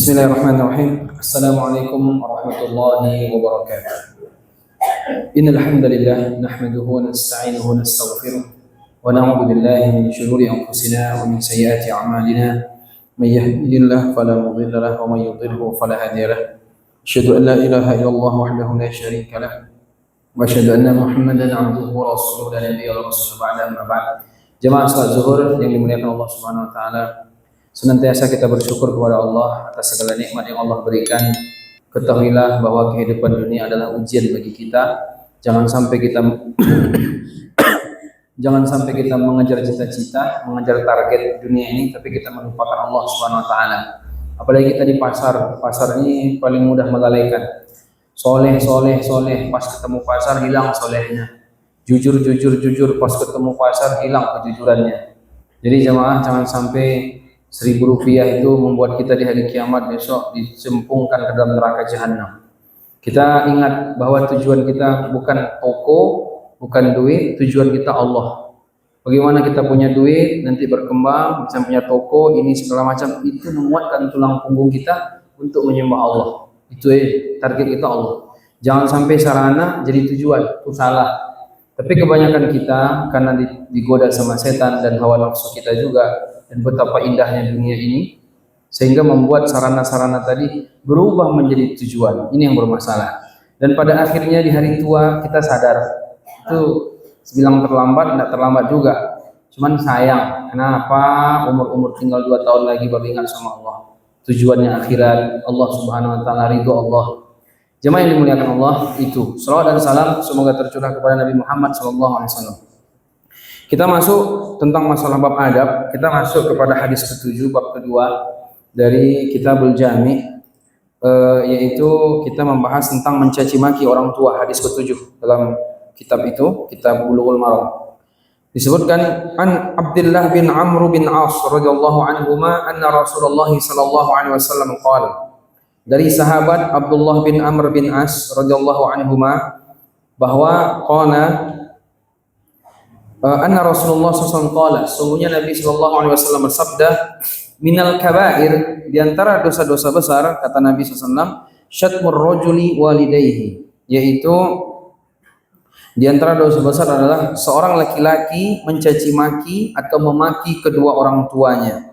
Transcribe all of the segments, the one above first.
Bismillahirrahmanirrahim. Assalamualaikum warahmatullahi wabarakatuh. Innal hamdalillah nahmaduhu wa nasta'inuhu wa nastaghfiruh wa na'udzu billahi min shururi anfusina wa min sayyiati a'malina. May yahdihillahu fala mudilla lahu wa may yudlilhu fala hadiya lahu. Asyhadu an la ilaha illallah wahdahu la syarika lahu wa asyhadu anna Muhammadan 'abduhu wa rasuluhu la nabiyya rasul ba'da amma ba'd. Jemaah salat zuhur yang dimuliakan Allah Subhanahu wa taala, senantiasa kita bersyukur kepada Allah atas segala nikmat yang Allah berikan. Ketahuilah bahwa kehidupan dunia adalah ujian bagi kita. Jangan sampai kita mengejar cita-cita, mengejar target dunia ini, tapi kita melupakan Allah Subhanahu wa taala. Apalagi kita di pasar ini paling mudah melalaikan. Soleh, pas ketemu pasar hilang solehnya. Jujur, pas ketemu pasar hilang kejujurannya. Jadi jemaah, jangan sampai 1.000 rupiah itu membuat kita di hari kiamat besok dicempungkan ke dalam neraka jahanam. Kita ingat bahwa tujuan kita bukan toko, bukan duit, tujuan kita Allah. Bagaimana kita punya duit, nanti berkembang, bisa punya toko, ini segala macam, itu menguatkan tulang punggung kita untuk menyembah Allah. Itu target kita Allah. Jangan sampai sarana jadi tujuan, itu salah. Tapi kebanyakan kita karena digoda sama setan dan hawa nafsu kita juga, dan betapa indahnya dunia ini, sehingga membuat sarana-sarana tadi berubah menjadi tujuan. Ini yang bermasalah. Dan pada akhirnya di hari tua kita sadar, itu bilang terlambat, tidak terlambat juga. Cuman sayang, kenapa umur tinggal 2 tahun lagi baru ingat sama Allah. Tujuannya akhirat, Allah Subhanahu wa taala, ridho Allah. Jemaah yang dimuliakan Allah, itu salawat dan salam semoga tercurah kepada Nabi Muhammad SAW. Kita masuk tentang masalah bab adab. Kita masuk kepada hadis ke-7 bab kedua dari Kitabul Jami', yaitu kita membahas tentang mencaci maki orang tua. Hadis ke-7 dalam kitab itu, Kitab Bulughul Maram. Disebutkan an Abdullah bin Amr bin As radhiyallahu anhuma anna Rasulullah sallallahu alaihi wasallam qala. Dari sahabat Abdullah bin Amr bin As radhiyallahu anhuma bahwa qala anna Rasulullah SAW qala, sungguhnya Nabi sallallahu alaihi wasallam bersabda, minal kabair, di antara dosa-dosa besar, kata Nabi SAW, syatmur rajuli walidayhi, yaitu di antara dosa besar adalah seorang laki-laki mencaci maki atau memaki kedua orang tuanya,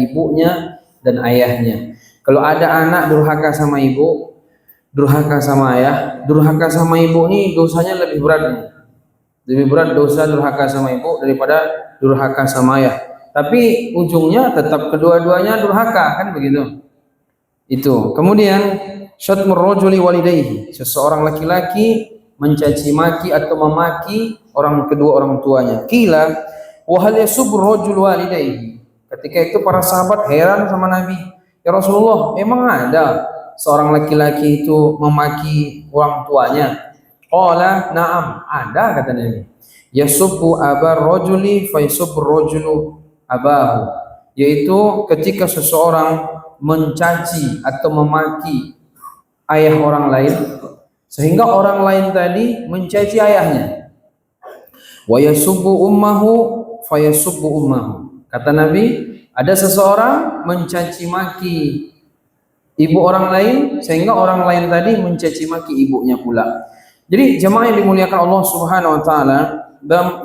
ibunya dan ayahnya. Kalau ada anak durhaka sama ibu, durhaka sama ayah, durhaka sama ibu ini dosanya lebih berat. Lebih berat dosa durhaka sama ibu daripada durhaka sama ayah. Tapi ujungnya tetap kedua-duanya durhaka, kan begitu. Itu. Kemudian syatmur rajuli walidayhi, seseorang laki-laki mencaci maki atau memaki kedua orang tuanya. Qila wa hal yasubbu rajul walidayhi. Ketika itu para sahabat heran sama Nabi. Ya Rasulullah, emang ada seorang laki-laki itu memaki orang tuanya? Qala na'am, ada, kata Nabi. Yasubbu abar rajuli fa yasubbu rajulu abahu, yaitu ketika seseorang mencaci atau memaki ayah orang lain sehingga orang lain tadi mencaci ayahnya. Wa yasubbu ummahu fa yasubbu ummahu. Kata Nabi, ada seseorang mencaci maki ibu orang lain sehingga orang lain tadi mencaci maki ibunya pula. Jadi jemaah yang dimuliakan Allah Subhanahu wa taala,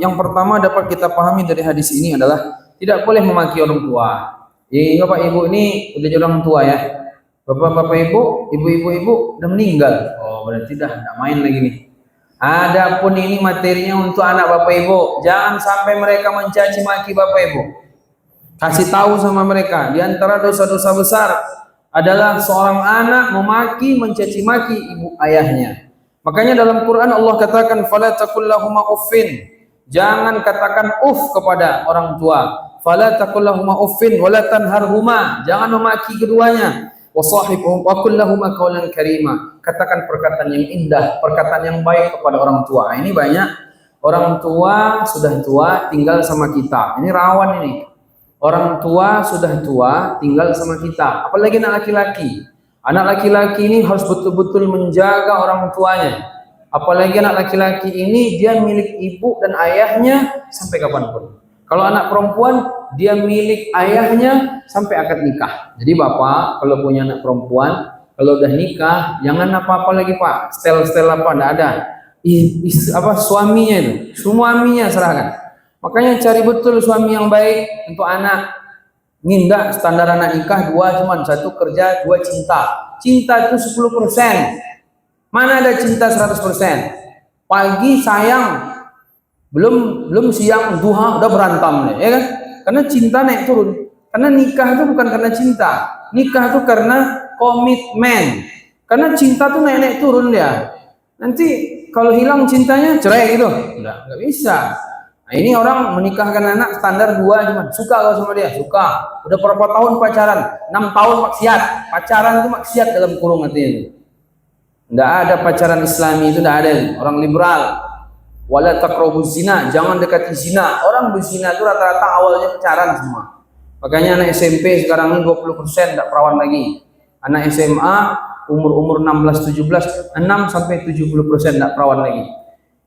yang pertama dapat kita pahami dari hadis ini adalah tidak boleh memaki orang tua. Bapak ibu ini udah jadi orang tua ya. Bapak ibu, ibu udah meninggal. Oh, berarti tidak main lagi nih. Adapun ini materinya untuk anak bapak ibu, jangan sampai mereka mencaci maki bapak ibu. Kasih tahu sama mereka, di antara dosa-dosa besar adalah seorang anak memaki, mencaci maki ibu ayahnya. Makanya dalam Quran Allah katakan fala taqul lahuma uffin, jangan katakan kepada orang tua. Fala taqul lahuma uffin wala tanharhuma, jangan memaki keduanya. Wasahibhum wa qul lahuma qawlan karima, katakan perkataan yang indah, perkataan yang baik kepada orang tua. Ini banyak orang tua sudah tua tinggal sama kita. Ini rawan ini. Orang tua sudah tua tinggal sama kita, apalagi anak laki-laki. Anak laki-laki ini harus betul-betul menjaga orang tuanya. Apalagi anak laki-laki ini dia milik ibu dan ayahnya sampai kapanpun. Kalau anak perempuan dia milik ayahnya sampai akad nikah. Jadi bapak kalau punya anak perempuan, kalau udah nikah jangan apa-apa lagi pak, setel-setel apa enggak ada. Suaminya itu, suaminya serahkan. Makanya cari betul suami yang baik untuk anak. Nindak standar anak nikah dua, cuman satu kerja, dua cinta. Cinta itu 10%. Mana ada cinta 100%? Pagi sayang, belum siang duha udah berantem nih, ya kan? Karena cinta naik turun. Karena nikah itu bukan karena cinta, nikah itu karena komitmen. Karena cinta tuh naik turun dia. Nanti kalau hilang cintanya cerai gitu, nggak bisa. Nah, ini orang menikahkan anak standar dua, cuma suka kalau sama dia, suka. Udah berapa tahun pacaran? 6 tahun maksiat. Pacaran itu maksiat dalam kurung artinya. Nggak ada pacaran Islami itu, nggak ada. Orang liberal, wala taqrabuz zina, jangan dekati zina. Orang berzina itu rata-rata awalnya pacaran semua. Makanya anak SMP sekarang ini 20% nggak perawan lagi. Anak SMA umur 16-17, 6-70% nggak perawan lagi.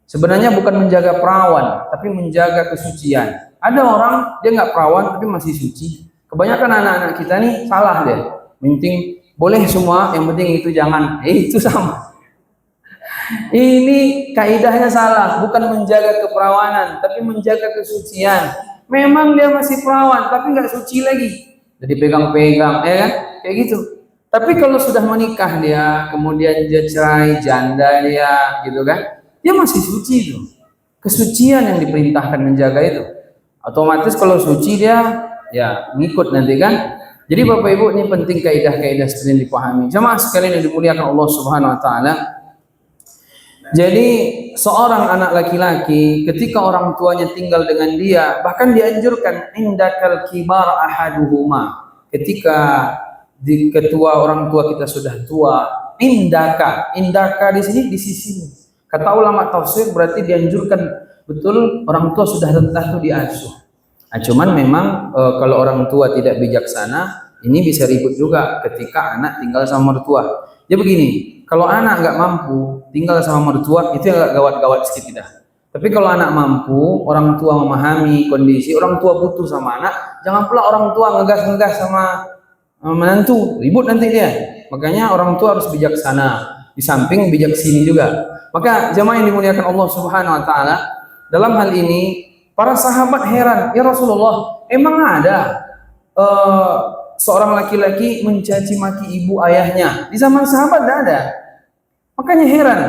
Sebenarnya bukan menjaga perawan, tapi menjaga kesucian. Ada orang dia nggak perawan tapi masih suci. Kebanyakan anak-anak kita nih salah deh. Penting boleh semua, yang penting itu jangan. Itu sama. Ini kaidahnya salah, bukan menjaga keperawanan, tapi menjaga kesucian. Memang dia masih perawan, tapi nggak suci lagi. Jadi pegang-pegang, ya kan? Kayak gitu. Tapi kalau sudah menikah dia, kemudian dia cerai, janda dia, gitu kan? Dia masih suci itu. Kesucian yang diperintahkan menjaga itu. Otomatis kalau suci dia, ya ngikut nanti kan? Jadi Bapak Ibu, ini penting kaidah-kaidah sekalian dipahami. Jemaah sekalian yang dimuliakan Allah Subhanahu wa taala. Jadi seorang anak laki-laki ketika orang tuanya tinggal dengan dia, bahkan dianjurkan indakal kibar ahaduhuma. Ketika di ketua orang tua kita sudah tua, indaka di sini di sisimu. Kata ulama tafsir berarti dianjurkan betul orang tua sudah rentah itu diasuh. Nah, cuman memang kalau orang tua tidak bijaksana, ini bisa ribut juga ketika anak tinggal sama mertua. Jadi begini, kalau anak nggak mampu tinggal sama mertua, itu agak gawat-gawat sedikit dah. Tapi kalau anak mampu, orang tua memahami kondisi, orang tua butuh sama anak, jangan pula orang tua ngegas-ngegas sama menantu, ribut nanti dia. Makanya orang tua harus bijaksana, di samping bijak sini juga. Maka jemaah yang dimuliakan Allah Subhanahu wa taala, dalam hal ini para sahabat heran, ya Rasulullah, emang ada seorang laki-laki mencaci maki ibu ayahnya? Di zaman sahabat tidak ada. Makanya heran,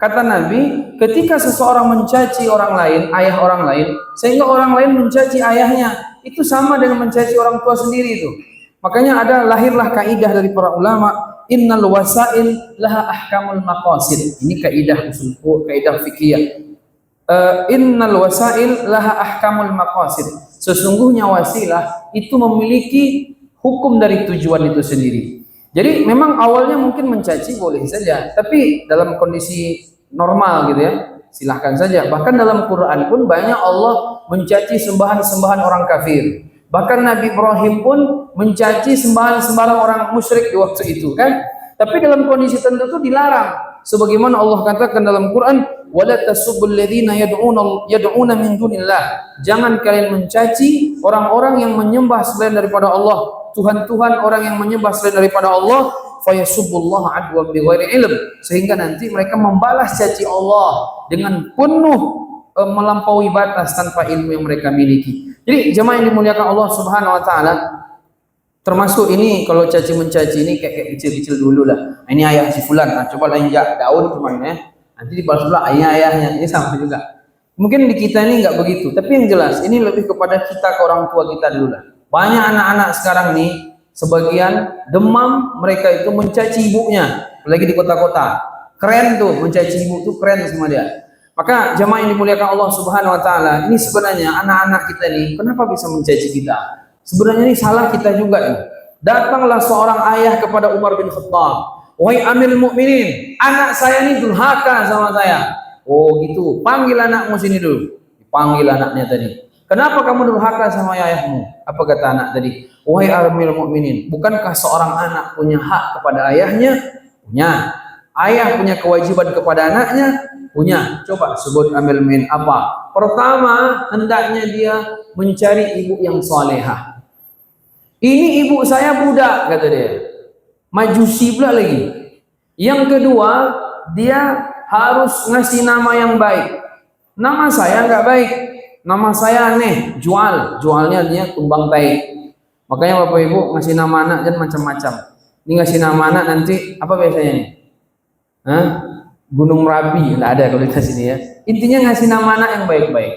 kata Nabi, ketika seseorang mencaci orang lain, ayah orang lain, sehingga orang lain mencaci ayahnya, itu sama dengan mencaci orang tua sendiri itu. Makanya lahirlah kaidah dari para ulama, innal wasail laha ahkamul maqasid. Ini kaidah usul, kaidah fikih. Innal wasail laha ahkamul maqasid. Sesungguhnya wasilah itu memiliki hukum dari tujuan itu sendiri. Jadi memang awalnya mungkin mencaci boleh saja, tapi dalam kondisi normal gitu ya, silahkan saja. Bahkan dalam Quran pun banyak Allah mencaci sembahan-sembahan orang kafir. Bahkan Nabi Ibrahim pun mencaci sembahan-sembahan orang musyrik di waktu itu kan. Tapi dalam kondisi tertentu dilarang. Sebagaimana Allah katakan dalam Quran, wala tasubbul ladzina yad'una min dunillah. Jangan kalian mencaci orang-orang yang menyembah selain daripada Allah. Tuhan-tuhan orang yang menyembah selain daripada Allah, fayasubbullaha adwa bighairi ilm, sehingga nanti mereka membalas caci Allah dengan penuh melampaui batas tanpa ilmu yang mereka miliki. Jadi jemaah yang dimuliakan Allah Subhanahu wa taala, termasuk ini kalau caci mencaci ini kayak kecil-kecil dulu lah. Ini ayah si fulan, nah, coba injak daun cuman ya. Nanti dibalas pula ayahnya, ini sama juga. Mungkin di kita ini enggak begitu, tapi yang jelas ini lebih kepada kita ke orang tua kita dulu lah. Banyak anak-anak sekarang nih, sebagian demam mereka itu mencaci ibunya, apalagi di kota-kota. Keren tuh, mencaci ibu tuh keren sama dia. Maka jemaah yang dimuliakan Allah Subhanahu wa taala, ini sebenarnya anak-anak kita nih, kenapa bisa mencaci kita? Sebenarnya ini salah kita juga nih. Datanglah seorang ayah kepada Umar bin Khattab. Wahai Amirul Mukminin, anak saya ini durhaka sama saya. Oh gitu, panggil anakmu sini dulu. Panggil anaknya tadi. Kenapa kamu durhaka sama ayahmu? Apa kata anak tadi? Wahai Amirul Mukminin, bukankah seorang anak punya hak kepada ayahnya? Punya. Ayah punya kewajiban kepada anaknya, punya. Coba sebut ambil main apa? Pertama, hendaknya dia mencari ibu yang solehah. Ini ibu saya budak, kata dia. Majusi pula lagi. Yang kedua, dia harus ngasih nama yang baik. Nama saya nggak baik. Nama saya aneh, jualnya dia tumbang baik. Makanya Bapak Ibu ngasih nama anak dan macam-macam. Ini ngasih nama anak nanti apa biasanya nih? Hah? Gunung Merapi, nggak ada kalau di sini ya. Intinya ngasih nama anak yang baik-baik.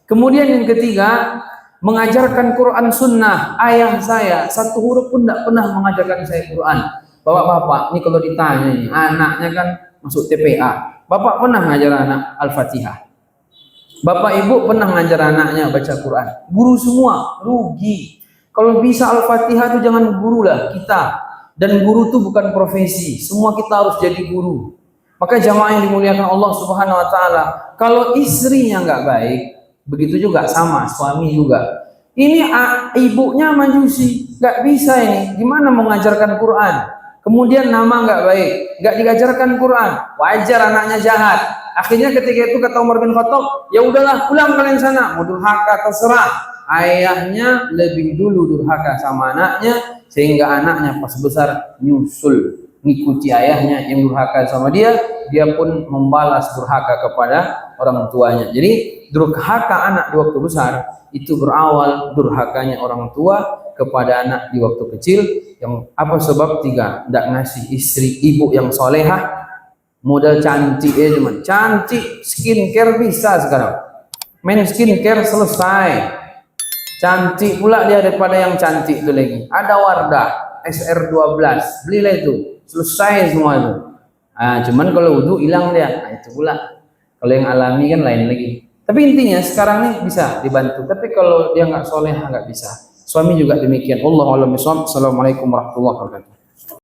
Kemudian yang ketiga, mengajarkan Quran Sunnah. Ayah saya satu huruf pun tidak pernah mengajarkan saya Quran. Bapak-bapak, ini kalau ditanya nih, anaknya kan masuk TPA. Bapak pernah ngajar anak Al-Fatihah? Bapak Ibu pernah ngajar anaknya baca Quran? Guru semua, rugi. Kalau bisa Al-Fatihah itu jangan guru lah kita. Dan guru itu bukan profesi. Semua kita harus jadi guru. Maka jamaah yang dimuliakan Allah Subhanahu wa taala, kalau istrinya nggak baik, begitu juga sama suami juga. Ini ibunya majusi, nggak bisa ini. Gimana mengajarkan Quran? Kemudian nama nggak baik, nggak diajarkan Quran, wajar anaknya jahat. Akhirnya ketika itu kata Umar bin Khattab, ya udahlah pulang kalian sana, mau durhaka terserah. Ayahnya lebih dulu durhaka sama anaknya, sehingga anaknya pas besar nyusul ngikuti ayahnya yang durhaka sama dia pun membalas durhaka kepada orang tuanya. Jadi durhaka anak di waktu besar itu berawal durhakanya orang tua kepada anak di waktu kecil. Yang apa sebab? Tiga, tidak ngasih istri ibu yang solehah, modal cantik ya cuman cantik, skincare bisa sekarang, main skincare selesai, cantik pula dia daripada yang cantik itu lagi. Ada Wardah SR12, belilah itu, selesai semua itu. Cuman kalau wudhu hilang dia, itu pula. Kalau yang alami kan lain lagi. Tapi intinya sekarang nih bisa dibantu. Tapi kalau dia nggak soleh nggak bisa. Suami juga demikian. Wallahu a'lam bishawab. Assalamualaikum warahmatullahi wabarakatuh.